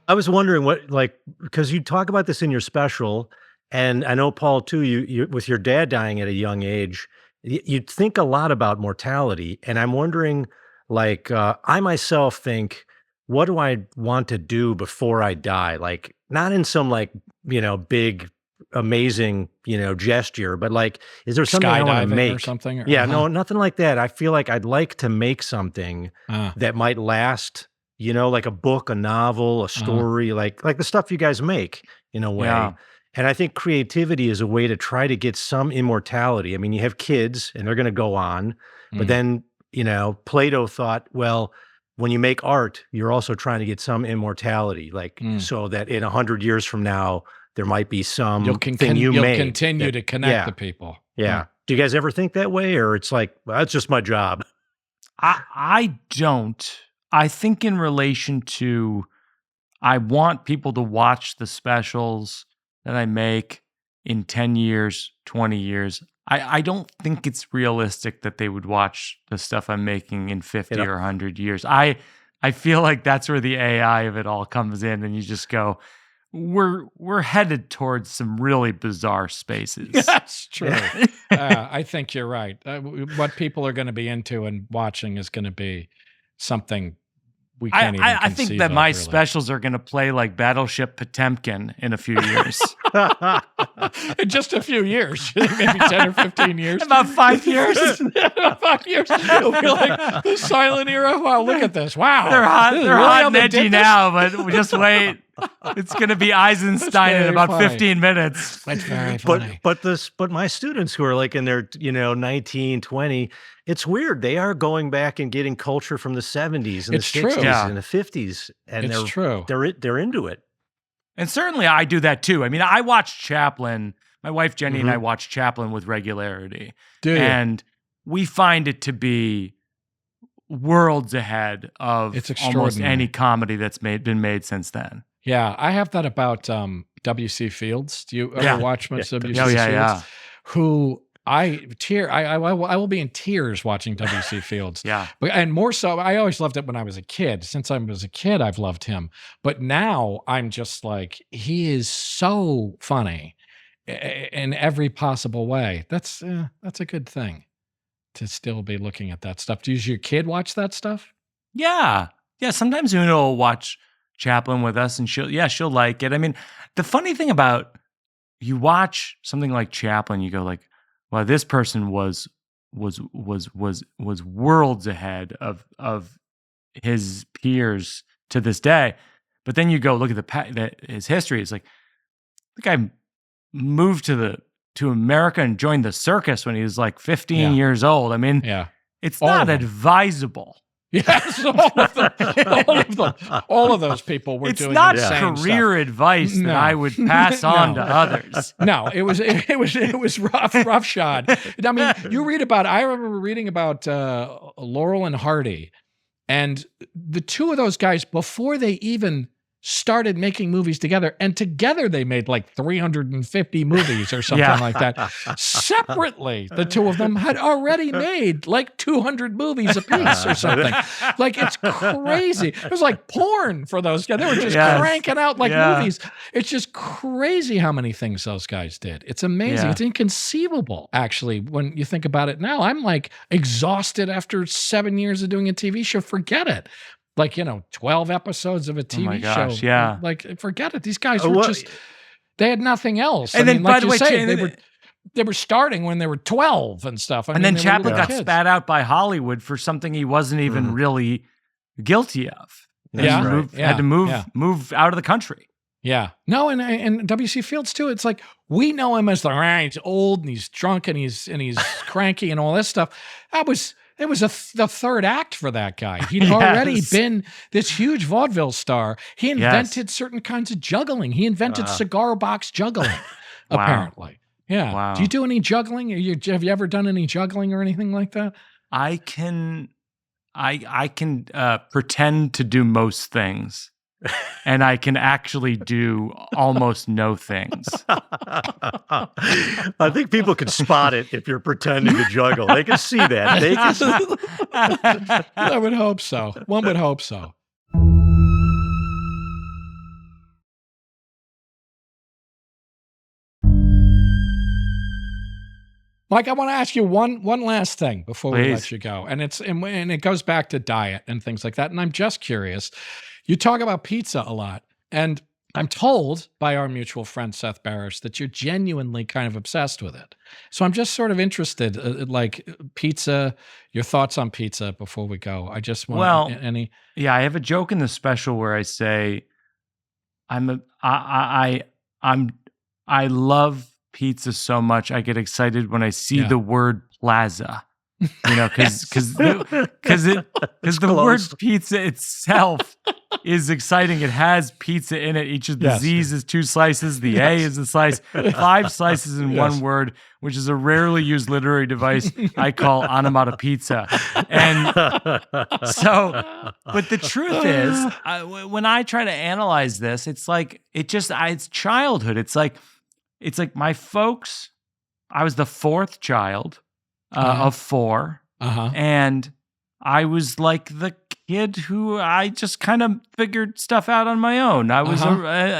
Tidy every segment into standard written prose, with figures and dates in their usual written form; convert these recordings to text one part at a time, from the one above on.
I was wondering what, like, because you talk about this in your special, and I know Paul too. You with your dad dying at a young age, you'd think a lot about mortality, and I'm wondering, like, I myself think, what do I want to do before I die? Like, not in some like big, amazing gesture, but like, is there something I want to Skydiving or make? something? Yeah, no, nothing like that. I feel like I'd like to make something Uh, that might last, like a book, a novel, a uh, story, like the stuff you guys make in a way. Yeah. And I think creativity is a way to try to get some immortality. I mean, you have kids and they're going to go on, but mm, then, Plato thought, well, when you make art, you're also trying to get some immortality, like mm. so that in 100 years from now, there might be You'll, some thing you you'll made continue that, to connect yeah, the people. yeah. Do you guys ever think that way, or it's like, well, that's just my job? I don't. I think in relation to, I want people to watch the specials that I make in 10 years, 20 years. I don't think it's realistic that they would watch the stuff I'm making in 50 or 100 years. I feel like that's where the AI of it all comes in, and you just go, we're headed towards some really bizarre spaces. That's true. I think you're right. What people are going to be into and watching is going to be something we can't even I think conceive that of, my really. specials are going to play like Battleship Potemkin in a few years. In just a few years, maybe 10 or 15 years. About 5 years. About 5 years. It'll be like the silent era. Wow, look at this. Wow. They're hot, This is they're really hot how and they edgy did this? now, but just wait. It's going to be Eisenstein in very about funny. 15 minutes. That's very funny. But my students who are like in their 19, 20, it's weird. They are going back and getting culture from the 70s and It's the true. 60s Yeah. and the 50s, and It's true. they're into it. And certainly I do that too. I mean, I watch Chaplin. My wife Jenny and I Mhm. watch Chaplin with regularity. Do you? And we find it to be worlds ahead of It's almost extraordinary. any comedy that's been made since then. Yeah, I have that about W.C. Fields. Do you ever Yeah. watch much W.C. Oh, Fields? yeah. Who I will be in tears watching W.C. Fields. Yeah. And more so, I always loved it when I was a kid. Since I was a kid, I've loved him. But now I'm just like, he is so funny in every possible way. That's a good thing to still be looking at that stuff. Does your kid watch that stuff? Yeah. Yeah. Sometimes Una will watch Chaplin with us and she'll like it. I mean, the funny thing about, you watch something like Chaplin, you go like, well, this person was worlds ahead of his peers to this day. But then you go look at his history. It's like, the guy moved to America and joined the circus when he was like 15 years old. I mean, Yeah. it's All not of them. advisable. Yes, all of those people were It's doing not the same career advice No. that I would pass on to others. stuff. No, it was roughshod. I mean, I remember reading about Laurel and Hardy, and the two of those guys, before they even started making movies together, and together they made like 350 movies or something Yeah. like that. Separately, the two of them had already made like 200 movies apiece or something. Like, it's crazy. It was like porn for those guys. They were just Yes. cranking out like Yeah. movies. It's just crazy how many things those guys did. It's amazing. Yeah. It's inconceivable, actually, when you think about it now. I'm like exhausted after 7 years of doing a TV show. Forget it. Like, 12 episodes of a TV my gosh, show. yeah. Like, forget it. These guys Oh, were what- just, they had nothing else. And I then, mean, by like the you way, say, Chan- they were starting when they were 12 and stuff. I And mean, then they were Chaplin little got kids. spat out by Hollywood for something he wasn't even really guilty of. And Yeah. he Right. had to move Yeah. move out of the country. Yeah. No, and W.C. Fields too. It's like, we know him as he's old and he's drunk and he's cranky and all this stuff. It was the third act for that guy. He'd already Yes. been this huge vaudeville star. He invented certain kinds of juggling. He invented cigar box juggling, Wow. apparently. Yeah. Wow. Do you do any juggling? Have you ever done any juggling or anything like that? I can pretend to do most things. And I can actually do almost no things. I think people can spot it if you're pretending to juggle. They can see that. They can. I would hope so. One would hope so. Mike, I want to ask you one last thing before we let Please. you go, and it goes back to diet and things like that. And I'm just curious. You talk about pizza a lot, and I'm told by our mutual friend Seth Barish that you're genuinely kind of obsessed with it. So I'm just sort of interested, like pizza, your thoughts on pizza before we go. I just want Well, any. Yeah, I have a joke in the special where I say I love pizza so much I get excited when I see Yeah. the word plaza. Because the word close. pizza itself is exciting. It has pizza in it. Each of the Yes. Z's is 2 slices. The A is a slice. 5 slices in one word, which is a rarely used literary device I call onomatopoeia. And so, but the truth is, when I try to analyze this, it's like it's childhood. It's like my folks. I was the 4th child of 4, and I was like the kid who I just kind of figured stuff out on my own. I was,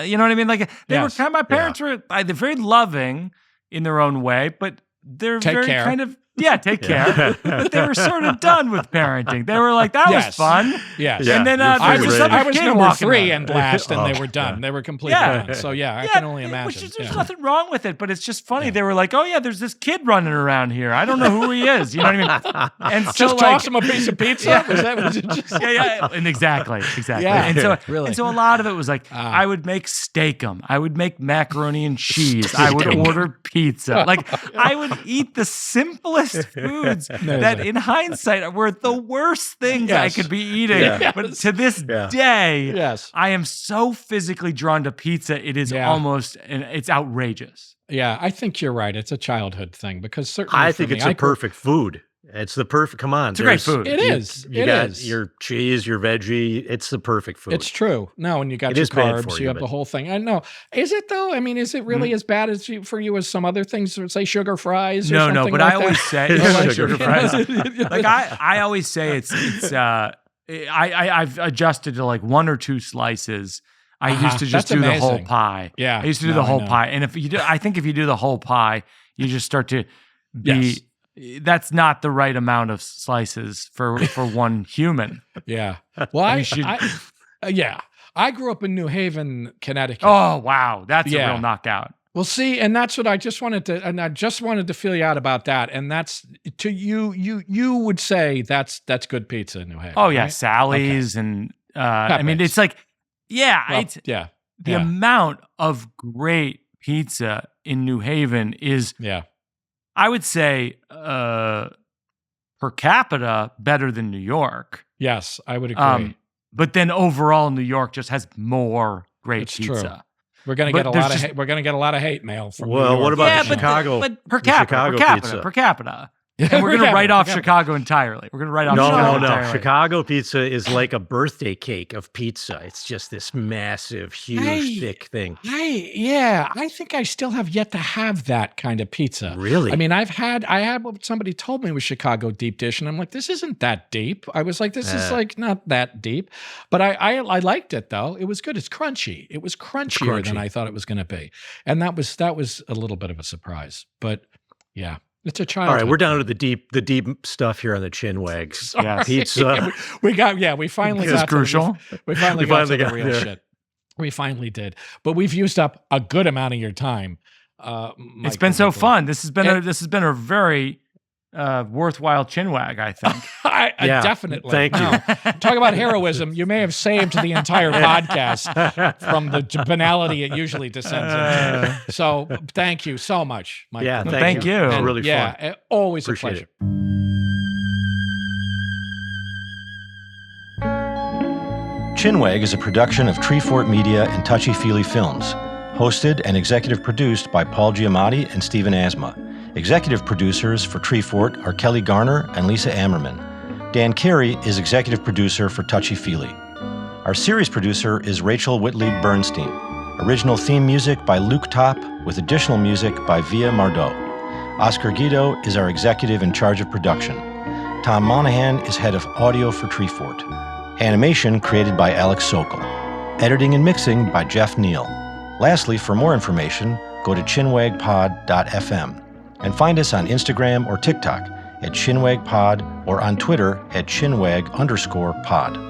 you know what I mean? Like they were kind of, my parents were they're very loving in their own way, but they're Take very care. kind of. Yeah, take care. But they were sort of done with parenting. They were like, that was fun. Yes. Yeah. And then You're I there was, this other I was kid number walking 3 around. and last, and Oh, they were done. yeah. They were completely Yeah. done. So I can only imagine. There's nothing wrong with it, but it's just funny. They were like, oh yeah, there's this kid running around here. I don't know who he is. You know what I mean? And so Just toss him a piece of pizza? Was that what you just yeah, and exactly. Yeah, and so really. and so a lot of it was like I would make steakum, I would make macaroni and cheese, I would Steak-um. order pizza. Like I would eat the simplest foods that in hindsight were the worst things I Yes. could be eating. Yeah. But to this Yeah. day, Yes. I am so physically drawn to pizza. It is almost, and it's outrageous. Yeah, I think you're right. It's a childhood thing because certainly I for think me, it's a perfect food. It's the perfect. Come on, It's a great there's- food. It is. You It got is. your cheese, your veggie. It's the perfect food. It's true. No, and you got It your is bad carbs. for You you, have but- the whole thing. I know. Is it though? I mean, is it really as bad for you as some other things? Say sugar fries. Or No, something but like I always say Sugar sugar fries. fries. Like I always say I've adjusted to like 1 or 2 slices. I used to just That's do the whole amazing. pie. Yeah, I used to do no, the whole I know. pie. And if you do, I think if you do the whole pie, you just start to be. Yes. That's not the right amount of slices for one human. Yeah. Well, You should- I grew up in New Haven, Connecticut. Oh wow, that's a Yeah. real knockout. Well, see, and that's what I just wanted to feel you out about that. And that's to you would say that's good pizza in New Haven. Oh yeah, right? Sally's and I mean Pepe's. it's like Well, it's yeah. the amount of great pizza in New Haven is, Yeah. I would say, per capita better than New York. Yes, I would agree. But then overall, New York just has more great It's pizza. true. We're gonna but get a there's lot of just- hate. We're gonna get a lot of hate mail from. Well, New York. what about Yeah, the but Chicago? but per the capita, Chicago per capita, pizza. per capita. And we're gonna write off Chicago entirely. We're gonna write off Chicago No. entirely. Chicago pizza is like a birthday cake of pizza. It's just this massive, huge, thick thing. I think I still have yet to have that kind of pizza. Really? I mean, I had what somebody told me was Chicago deep dish, and I'm like, this isn't that deep. I was like, this is like not that deep, but I liked it though. It was good. It's crunchy. It was crunchier than crunchy. I thought it was going to be, and that was a little bit of a surprise. But yeah, it's a All childhood. right, we're down to the deep stuff here on the Chinwag. Yes. Pizza. we finally This is got to crucial. we finally We got finally to the got real there. shit. We finally did, but we've used up a good amount of your time. It's Mike been so Birbiglia. fun. This has been a very worthwhile chinwag, I think. I Yeah, definitely. thank you. No. Talk about heroism. You may have saved the entire podcast from the banality it usually descends into. So thank you so much, Mike. Yeah, Birbiglia. thank you. It's And really yeah, fun. always Appreciate a pleasure. Chinwag is a production of Treefort Media and Touchy Feely Films, hosted and executive produced by Paul Giamatti and Stephen Asma. Executive producers for Treefort are Kelly Garner and Lisa Ammerman. Dan Carey is executive producer for Touchy Feely. Our series producer is Rachel Whitley Bernstein. Original theme music by Luke Top, with additional music by Via Mardot. Oscar Guido is our executive in charge of production. Tom Monahan is head of audio for Treefort. Animation created by Alex Sokol. Editing and mixing by Jeff Neal. Lastly, for more information, go to chinwagpod.fm. And find us on Instagram or TikTok at Chinwag Pod or on Twitter at Chinwag_pod.